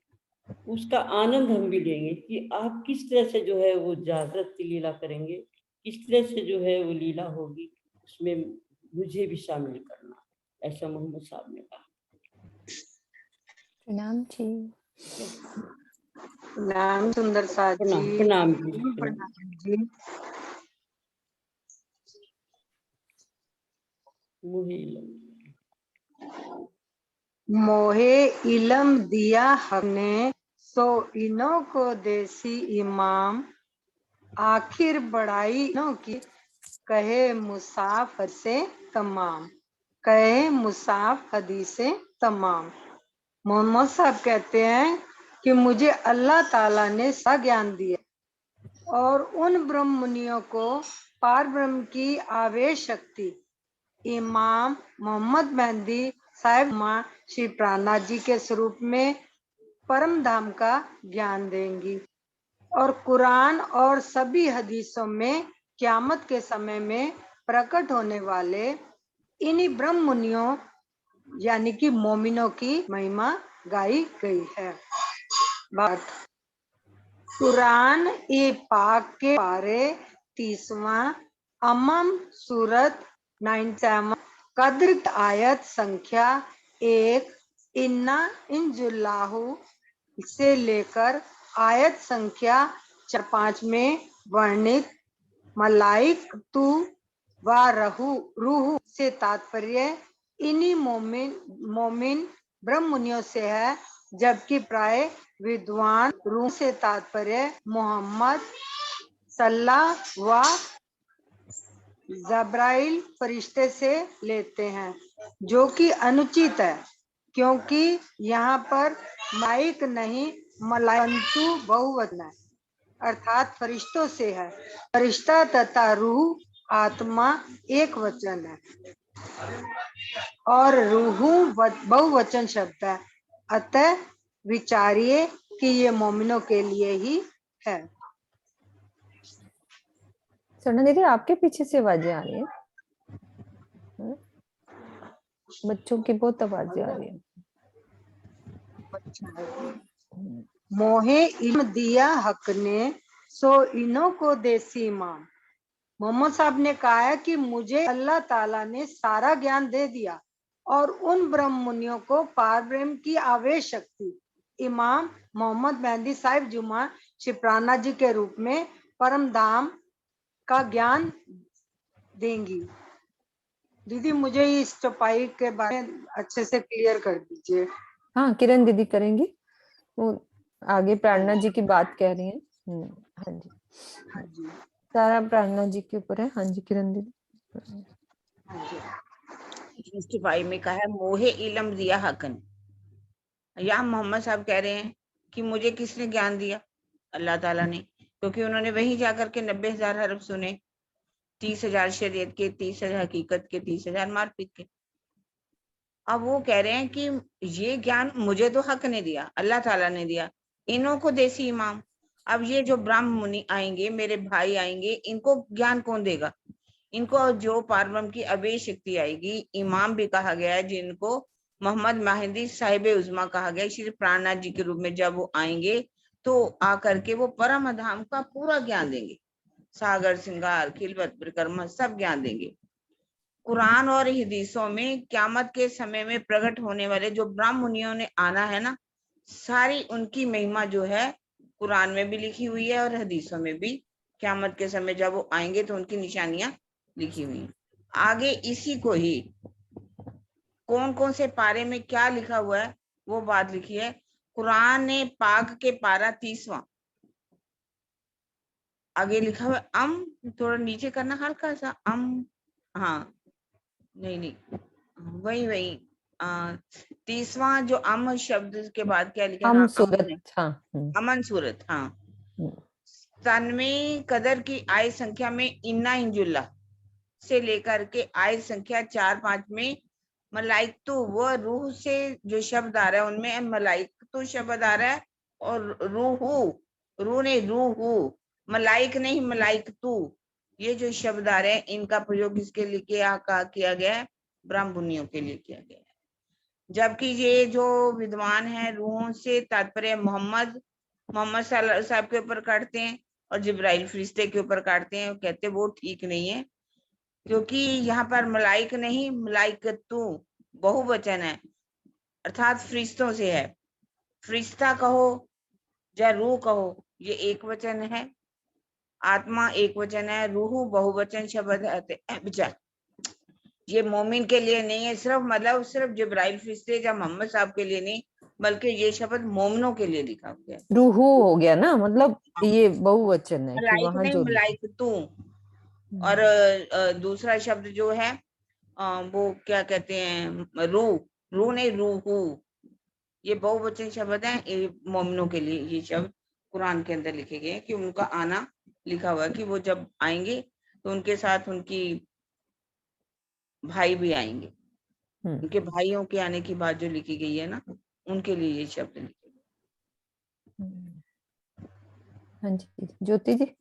उसका आनंद हम भी लेंगे कि आप किस तरह से जो है वो जागृत की लीला करेंगे, किस तरह से जो है वो लीला होगी, उसमें मुझे भी शामिल करना, ऐसा मोहम्मद साहब ने कहा। प्रणाम जी। नाम सुंदर साथ जी, प्रणाम जी। मोहे इलम दिया हमने, सो इनो को देसी इमाम, आखिर बढ़ाई इनो की, कहे मुसाफ से तमाम, कहे मुसाफ हदीसे तमाम। मोहम्मद साहब कहते हैं कि मुझे अल्लाह ताला ने सा ज्ञान दिया और उन ब्रह्म मुनियों को पार ब्रह्म की आवेश शक्ति इमाम मोहम्मद मेहंदी साहिब माँ श्री प्राणनाथ जी के स्वरूप में परम धाम का ज्ञान देंगी और कुरान और सभी हदीसों में क़यामत के समय में प्रकट होने वाले इन्हीं ब्रह्म मुनियों यानी कि मोमिनों की महिमा गाई गई है। बात कुरान ए पाक के बारे 30वां अमम सूरत 97 कद्र आयत संख्या 1 इन्ना इंजुल्लाहु से लेकर आयत संख्या 4-5 में वर्णित मलाइक तू व रूह से तात्पर्य इन्हीं मोमिन ब्रह्म मुनियों से है, जबकि प्राय विद्वान रूह से तात्पर्य मोहम्मद सल्लल्लाहु व जब्राइल फरिश्ते से लेते हैं, जो कि अनुचित है क्योंकि यहाँ पर माइक नहीं मलाइकतु बहुवचन है, अर्थात फरिश्तों से है। फरिश्ता तथा रूह आत्मा एक वचन है और रूह बहुवचन शब्द है, अतः विचारिए कि ये मोमिनों के लिए ही है। सोना दीदी, आपके पीछे से आवाजें आ रही है, बच्चों की बहुत आवाजें आ रही है। मोहे इल्म दिया हक ने, सो इनो को देसी इमाम। मोहम्मद साहब ने कहा है कि मुझे अल्लाह ताला ने सारा ज्ञान दे दिया और उन ब्रह्म मुनियों को पार ब्रह्म की आवेश शक्ति इमाम मोहम्मद मेहंदी साहिब जुमा शिप्राना जी के रूप में परम धाम का ज्ञान देंगी। दीदी मुझे इस चौपाई के बारे में अच्छे से क्लियर कर दीजिए। हाँ, किरण दीदी करेंगी, वो आगे प्रार्थना जी की बात कह रही हैं। हाँ जी, हाँ जी, सारा प्रार्थना जी के ऊपर है। हाँ जी किरण दीदी। हाँ जी। 65 में कहा है मोहे इल्म दिया हकन। यहाँ मोहम्मद साहब कह रहे हैं कि मुझे किसने ज्ञान दिया? अल्लाह ताला ने, क्योंकि उन्होंने वहीं जाकर के 90,000 हरफ सुने, 30,000 शरीयत के, 30,000 हकीकत के, 30,000 मारफिक के। अब वो कह रहे हैं कि ये ज्ञान मुझे तो हक ने दिया, अल्लाह ताला ने दिया, इन्हों को देसी इमाम। अब ये जो ब्राह्म मुनि आएंगे, मेरे भाई आएंगे, इनको ज्ञान कौन देगा? इनको जो पारब्रह्म की अवेश शक्ति आएगी, इमाम भी कहा गया है जिनको मोहम्मद मेहंदी साहिब उज़्मा कहा गया, श्री प्राणनाथ जी के रूप में जब वो आएंगे तो आकर के वो परम धाम का पूरा ज्ञान देंगे, सागर सिंगार खिलवत परिक्रमा सब ज्ञान देंगे। कुरान और हदीसों में क्यामत के समय में प्रकट होने वाले जो ब्राह्म मुनियों ने आना है ना, सारी उनकी महिमा जो है कुरान में भी लिखी हुई है और हदीसों में भी। क्यामत के समय जब वो आएंगे तो उनकी निशानियां लिखी हुई हैं। आगे इसी को ही कौन कौन से पारे में क्या लिखा हुआ है वो बात लिखी है। कुरान ने पाक के पारा 30वां आगे लिखा हुआ अम, थोड़ा नीचे करना हल्का सा अम, हाँ नहीं वही 30वां जो अम शब्द के बाद क्या लिखा? हम हाँ सूरत, हाँ अमन सूरत, हाँ। तन्वी कदर की आय संख्या में इन्ना इंजुल्ला से लेकर के आय संख्या 4-5 में मलाइकतु व रूह से जो शब्द आ रहा है उनमें मलाइकतु शब्द आ रहा है और रूह ने रूह, मलाइक नहीं मलाइकतु, ये जो शब्द आ रहे हैं इनका प्रयोग इसके लिए किया गया है, ब्राह्म मुनियों के लिए किया गया है। जबकि ये जो विद्वान है रूहों से तात्पर्य मोहम्मद साहब के ऊपर काटते हैं और जिब्राइल फरिश्ते के ऊपर काटते हैं, कहते वो ठीक नहीं है, क्योंकि यहाँ पर मलाइक नहीं मलाइकतु बहुवचन है, अर्थात फरिश्तों से है। फरिश्ता कहो या रूह कहो, ये एक वचन है, आत्मा एक वचन है, रूह बहुवचन शब्द है। ये मोमिन के लिए नहीं है, सिर्फ जिब्राइल फरिश्ते या मोहम्मद साहब के लिए नहीं, बल्कि ये शब्द मोमिनों के लिए लिखा हुआ है। रूहू हो गया ना, मतलब ये बहुवचन है कि मलाइक वहां नहीं जो मलाइकतु। और दूसरा शब्द जो है वो क्या कहते हैं, रूह नहीं रूहू, ये बहुवचन शब्द है मोमिनों के लिए। ये शब्द कुरान के अंदर लिखे गए हैं कि उनका आना लिखा हुआ है कि वो जब आएंगे तो उनके साथ उनकी भाई भी आएंगे। उनके भाइयों के आने की बात जो लिखी गई है ना, उनके लिए ये शब्द लिखे गए। हाँ जी ज्योति जी।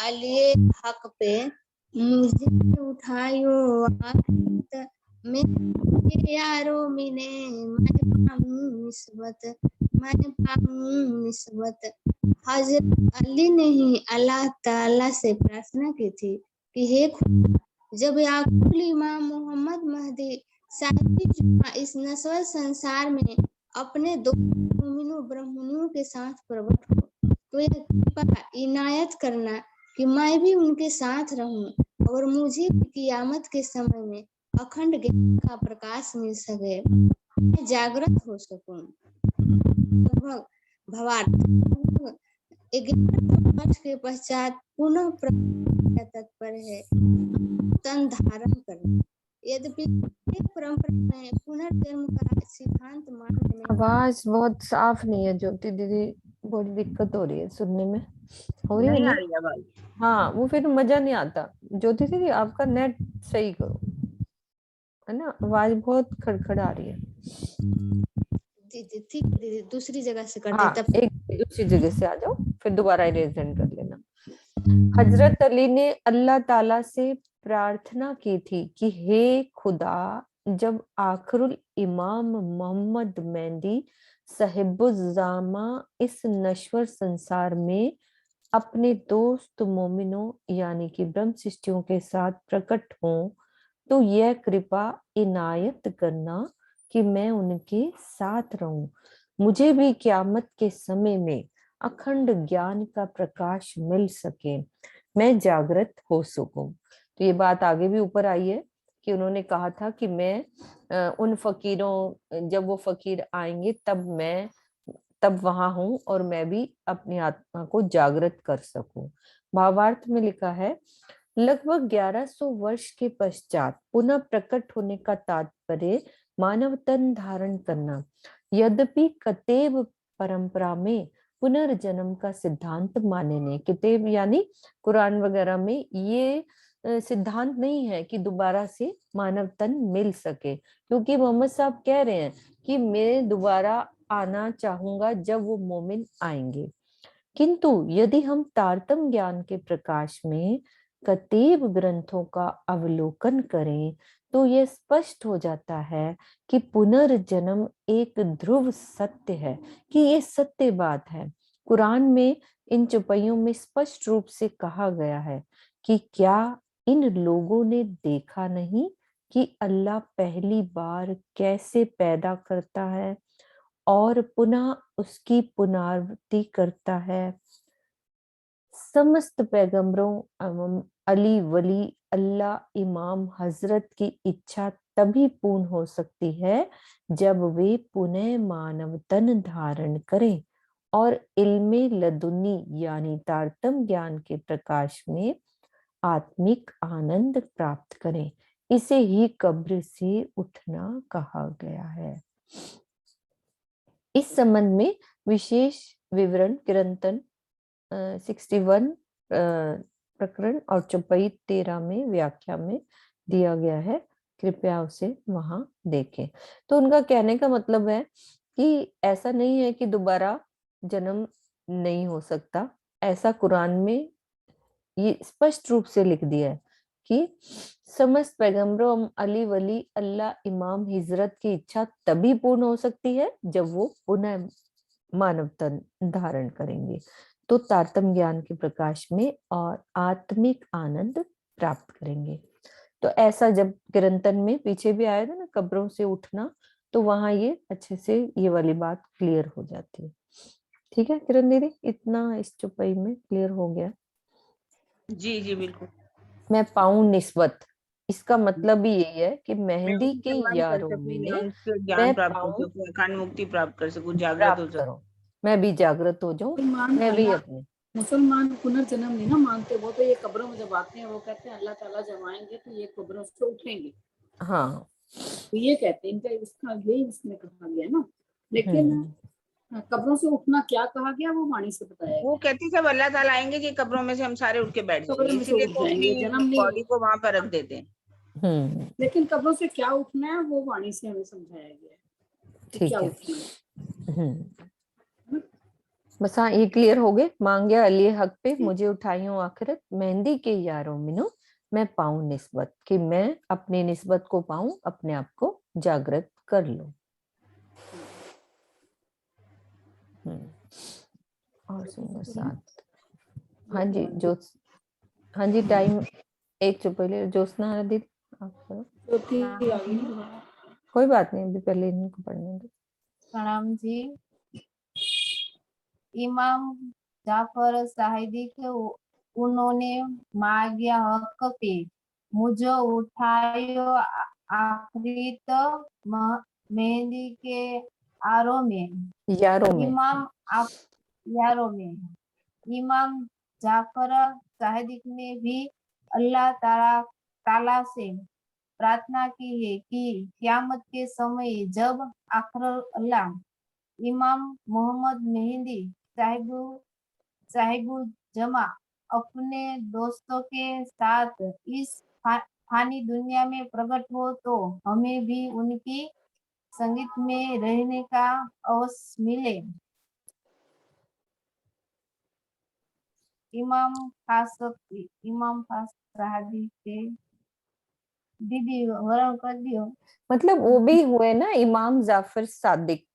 अलिए हक पे मुझे उठायो में यारो मिने निस्बत। हजरत अली ने ही अल्लाह ताला से प्रार्थना की थी कि हे खुदा, जब याकूब इमाम मोहम्मद महदी साहिब इस नस्ल संसार में अपने दो मोमिनों ब्राह्मणों के साथ प्रकट हो तो यह कृपा इनायत करना कि मैं भी उनके साथ रहूं और मुझे कियामत के समय में अखंड ज्ञान का प्रकाश मिल सके, मैं जागृत हो सकूं। भवार्थ 11 वर्ष के पश्चात पुनः तत्पर है तन धारण करना। यद्यपि परंपरा में पुनर्जन्म का सिद्धांत मानने में आवाज बहुत साफ नहीं है ज्योति दीदी, बड़ी दिक्कत हो रही है सुनने में। हो रही है नहीं ना? आ रही आवाज? हाँ वो फिर मजा नहीं आता। ज्योति दीदी आपका नेट सही करो, है ना, आवाज बहुत खड़खड़ आ रही है। दीदी दूसरी जगह से कर हाँ, दे तब एक दूसरी जगह से आ जाओ, फिर दोबारा इरेज कर लेना। हजरत अली ने अल्लाह ताला से प्रार्थना की थी कि हे खुदा, जब आखिरुल इमाम मोहम्मद मेहदी साहिबुज़्ज़ामा इस नश्वर संसार में अपने दोस्त मोमिनों यानी कि ब्रह्म शिष्टियों के साथ प्रकट हों, तो यह कृपा इनायत करना कि मैं उनके साथ रहूं, मुझे भी क़यामत के समय में अखंड ज्ञान का प्रकाश मिल सके, मैं जागृत हो सकूं। तो ये बात आगे भी ऊपर आई है कि उन्होंने कहा था कि मैं उन फकीरों, जब वो फकीर आएंगे तब वहां हूं और मैं भी अपनी आत्मा को जागृत कर सकूं। भावार्थ में लिखा है, लगभग 1100 वर्ष के पश्चात पुनः प्रकट होने का तात्पर्य मानव तन धारण करना। यद्यपि कतेब परंपरा में पुनर्जन्म का सिद्धांत माने नहीं, किताब यानी कुरान वगैरह में ये सिद्धांत नहीं है कि दोबारा से मानव तन मिल सके, क्योंकि मोहम्मद साहब कह रहे हैं कि मैं दोबारा आना चाहूंगा जब वो मोमिन आएंगे। किंतु यदि हम तारतम ज्ञान के प्रकाश में कतीब ग्रंथों का अवलोकन करें तो यह स्पष्ट हो जाता है कि पुनर्जन्म एक ध्रुव सत्य है, कि ये सत्य बात है। कुरान में इन चौपाइयों में स्पष्ट रूप से कहा गया है कि क्या इन लोगों ने देखा नहीं कि अल्लाह पहली बार कैसे पैदा करता है और पुनः उसकी पुनरावृत्ति करता है। समस्त पैगंबरों एवं अली वली अल्लाह इमाम हजरत की इच्छा तभी पूर्ण हो सकती है जब वे पुनः मानव तन धारण करें और इल्मे लदुनी यानी तारतम ज्ञान के प्रकाश में आत्मिक आनंद प्राप्त करें। इसे ही कब्र से उठना कहा गया है। इस संबंध में विशेष विवरण किरंतन 61 प्रकरण और चौपाई 13 में व्याख्या में दिया गया है, कृपया उसे वहां देखें। तो उनका कहने का मतलब है कि ऐसा नहीं है कि दोबारा जन्म नहीं हो सकता, ऐसा कुरान में ये स्पष्ट रूप से लिख दिया है कि समस्त पैगंबरों अली वली अल्लाह इमाम हिजरत की इच्छा तभी पूर्ण हो सकती है जब वो पुनः मानव तन धारण करेंगे, तो तारतम ज्ञान के प्रकाश में और आत्मिक आनंद प्राप्त करेंगे। तो ऐसा जब किरंतन में पीछे भी आया था ना कब्रों से उठना, तो वहां ये अच्छे से ये वाली बात क्लियर हो जाती है। ठीक है किरण दीदी, इतना इस चौपाई में क्लियर हो गया? जी जी बिल्कुल। मैं पाऊं निस्बत, इसका मतलब भी यही है कि मेहंदी के यारों में ज्ञान मैं प्राप्त कर पाऊं, सकूं, अखंड मुक्ति प्राप्त कर सकूं, जागृत हो प्राप्त करूं, मैं भी जागृत हो जाऊं, मैं भी अपने मुसलमान पुनर्जन्म नहीं ना मानते, वो तो ये कब्रों में जब आते हैं वो कहते हैं अल्लाह ताला जब आएंगे तो ये कब्रों से उठेंगे। हाँ तो ये कहते हैं, इनका इसका यही इसमें कहा गया ना। लेकिन कब्रों से उठना क्या कहा गया वो वाणी से बताया वो गया। कहती जब अल्लाह ताला आएंगे कि कब्रों में से हम सारे उठ के बैठ कब्रों जाएंगे, में से इसीलिए उठ तो जाएंगे, अपनी जन्म नहीं। बॉडी को वहां पर रख देते हैं। लेकिन कब्रों से क्या उठना है वो वाणी से हमें समझाया गया है कि ठीक क्या है। उठना है। बस हाँ ये क्लियर हो गए। मांगे अली हक पे मुझे उठाइयों आखिरत, मेहंदी के यारों मिनो मैं पाऊं निस्बत, कि मैं अपनी निस्बत को पाऊं, अपने आप को जागृत कर लूं। और सुंदर साथ। हाँ जी जोत, हाँ जी टाइम एक चुप पहले ज्योत्सना दीदी आप करो। कोई बात नहीं, अभी पहले इनको पढ़ने दो। प्रणाम जी। इमाम जाफर साहिदिक उन्होंने मांगे हक पे मुझे उठायो आखिरी तो मेहंदी के यारों में इमाम जाफर साहिदिक ने भी अल्लाह ताला से प्रार्थना की है कि क़यामत के समय जब आखिर अल्लाह इमाम मोहम्मद मेहंदी साहिबुज़्ज़मा अपने दोस्तों के साथ इस फानी दुनिया में प्रकट हो तो हमें भी उनकी संगत में रहने का अवसर मिले। इमाम खास साहबी के दीदी वरण कर दियो। मतलब वो भी हुए ना इमाम जाफर सादिक,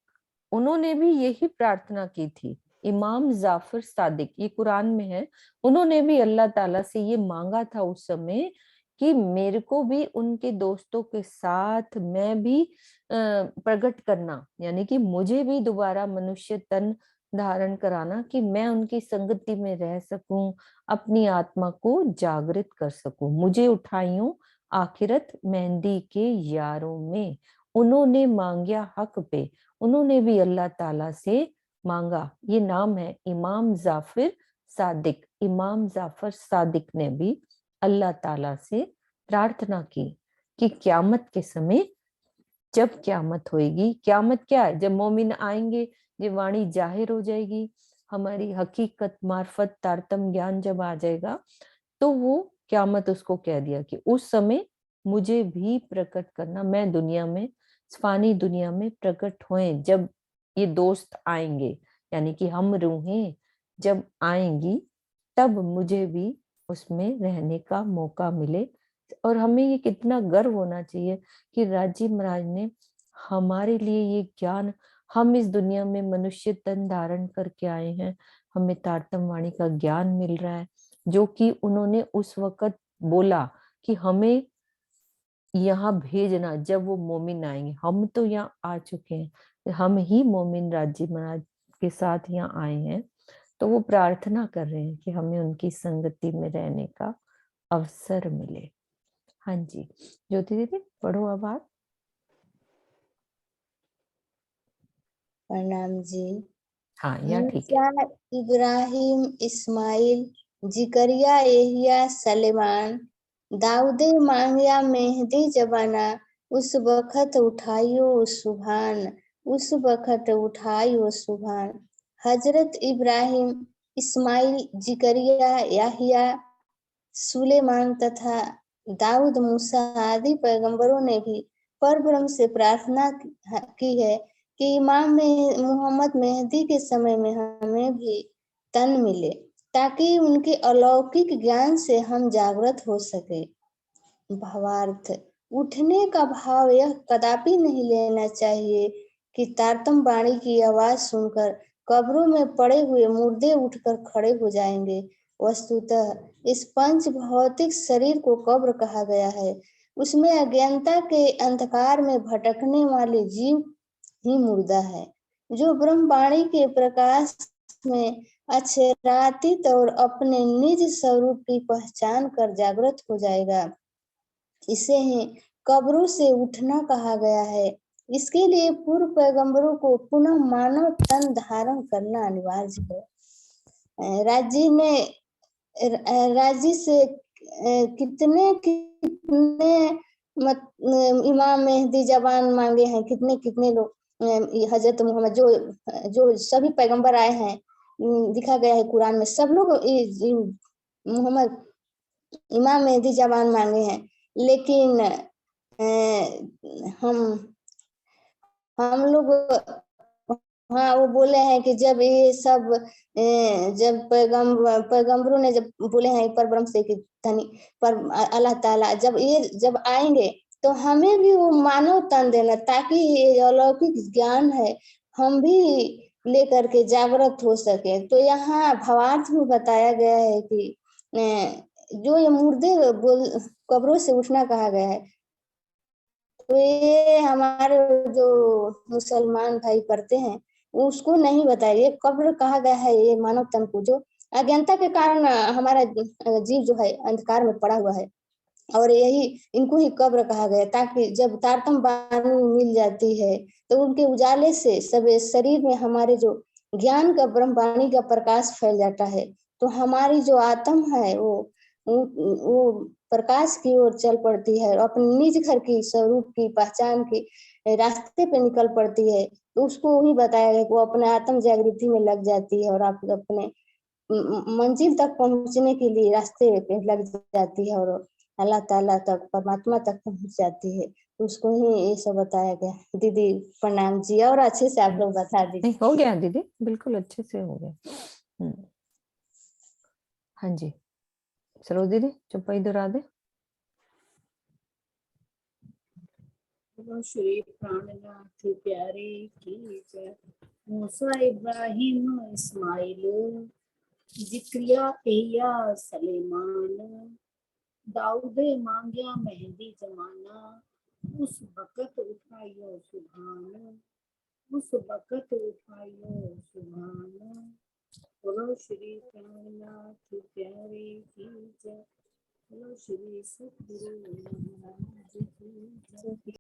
उन्होंने भी यही प्रार्थना की थी। इमाम जाफर सादिक, ये कुरान में है, उन्होंने भी अल्लाह ताला से ये मांगा था उस समय कि मेरे को भी उनके दोस्तों के साथ मैं भी प्रकट करना, यानी कि मुझे भी दोबारा मनुष्य तन धारण कराना कि मैं उनकी संगति में रह सकूं, अपनी आत्मा को जागृत कर सकूं। मुझे उठाइयों आखिरत मेहंदी के यारों में, उन्होंने मांगिया हक पे, उन्होंने भी अल्लाह ताला से मांगा। ये नाम है इमाम जाफर सादिक। इमाम जाफर सादिक ने भी अल्लाह ताला से प्रार्थना की कि क्यामत के समय, जब क्यामत होएगी, क्यामत क्या है, जब मोमिन आएंगे, ये वाणी जाहिर हो जाएगी, हमारी हकीकत मार्फत तारतम ज्ञान जब आ जाएगा, तो वो क्यामत उसको कह दिया कि उस समय मुझे भी प्रकट करना, मैं दुनिया में, फानी दुनिया में प्रकट होए, जब ये दोस्त आएंगे, यानी कि हम रूहें जब आएंगी तब मुझे भी उसमें रहने का मौका मिले। और हमें ये कितना गर्व होना चाहिए कि राजी महाराज ने हमारे लिए ये ज्ञान, हम इस दुनिया में मनुष्य तन धारण करके आए हैं, हमें तारतम वाणी का ज्ञान मिल रहा है, जो कि उन्होंने उस वक्त बोला कि हमें यहाँ भेजना जब वो मोमिन आएंगे। हम तो यहाँ आ चुके हैं, हम ही मोमिन राजी महाराज के साथ यहाँ आए हैं, तो वो प्रार्थना कर रहे हैं कि हमें उनकी संगति में रहने का अवसर मिले। हाँ जी ज्योति दीदी पढ़ो अब आप। प्रणाम जी। हाँ यहाँ ठीक है। मूसा, इब्राहिम, इस्माइल, जिकरिया, यहिया, सलेमान, दाऊदे मांगिया मेहदी जबाना, उस बखत उठाइयो सुभान, उस बखत उठाइयो सुभान। हजरत इब्राहिम, इस्माइल, जिकरिया, याहिया, सुलेमान तथा दाऊद, मूसा आदि पैगंबरों ने भी परब्रह्म से प्रार्थना की है कि इमाम मोहम्मद मेहदी के समय में हमें भी तन मिले, ताकि उनके अलौकिक ज्ञान से हम जागृत हो सके। भावार्थ, उठने का भाव यह कदापि नहीं लेना चाहिए कि तारतम वाणी की आवाज सुनकर कब्रों में पड़े हुए मुर्दे उठकर खड़े हो जाएंगे। वस्तुतः इस पंच भौतिक शरीर को कब्र कहा गया है। उसमें अज्ञानता के अंधकार में भटकने वाले जीव ही मुर्दा है, जो ब्रह्मवाणी के प्रकाश में अक्षरातीत और अपने निज स्वरूप की पहचान कर जागृत हो जाएगा। इसे ही कब्रों से उठना कहा गया है। इसके लिए पूर्व पैगंबरों को पुनः मानव तन धारण करना अनिवार्य है। राजी से कितने कितने इमाम मेहदी जबान मांगे हैं, कितने कितने लोग हजरत मोहम्मद जो सभी पैगंबर आए हैं, दिखा गया है कुरान में, सब लोग मोहम्मद इमाम मेहदी जबान मांगे हैं। लेकिन हम लोग, हाँ वो बोले हैं कि जब ये सब जब पैगंबरों ने जब बोले हैं पर ब्रह्म से कि धनी पर अल्लाह ताला जब आएंगे तो हमें भी वो मानव तन देना, ताकि ये अलौकिक ज्ञान है हम भी लेकर के जागृत हो सके। तो यहाँ भावार्थ में बताया गया है कि जो ये मुर्दे कब्रों से उठना कहा गया है, तो ये हमारे जो मुसलमान भाई करते हैं उसको नहीं बताया। ये कब्र कहा गया है ये मानव तन को, जो अज्ञानता के कारण हमारा जीव जो है अंधकार में पड़ा हुआ है, और यही इनको ही कब्र कहा गया, ताकि जब तारतम वाणी मिल जाती है तो उनके उजाले से सब शरीर में हमारे जो ज्ञान का ब्रह्मवाणी का प्रकाश फैल जाता है, तो हमारी जो आत्मा है वो प्रकाश की ओर चल पड़ती है और अपने निज घर की स्वरूप की पहचान की रास्ते पे निकल पड़ती है। तो उसको ही बताया गया कि वो अपने आत्म जागृति में लग जाती है और आप अपने मंजिल तक पहुंचने के लिए रास्ते पे लग जाती है और अल्लाह ताला तक, परमात्मा तक पहुंच जाती है। तो उसको ही ये सब बताया गया। दीदी प्रणाम जी, और अच्छे से आप लोग बता दीजिए। हो गया दीदी, बिल्कुल अच्छे से हो गया। हाँ जी, सरोज दीदी चौपाई दोहरा दे। बोलो श्री प्राणनाथ प्यारे की जय। मूसा इब्राहिम इस्माइल जिक्रिया एया सलेमान, दाऊद मांगया मेहंदी जमाना, उस वक़्त उठाइयो सुभान, उस वक़्त उठाइयो सुभान। बोलो श्री प्राणनाथ प्यारे की जय। बोलो श्री सतगुरु महाराज की जय।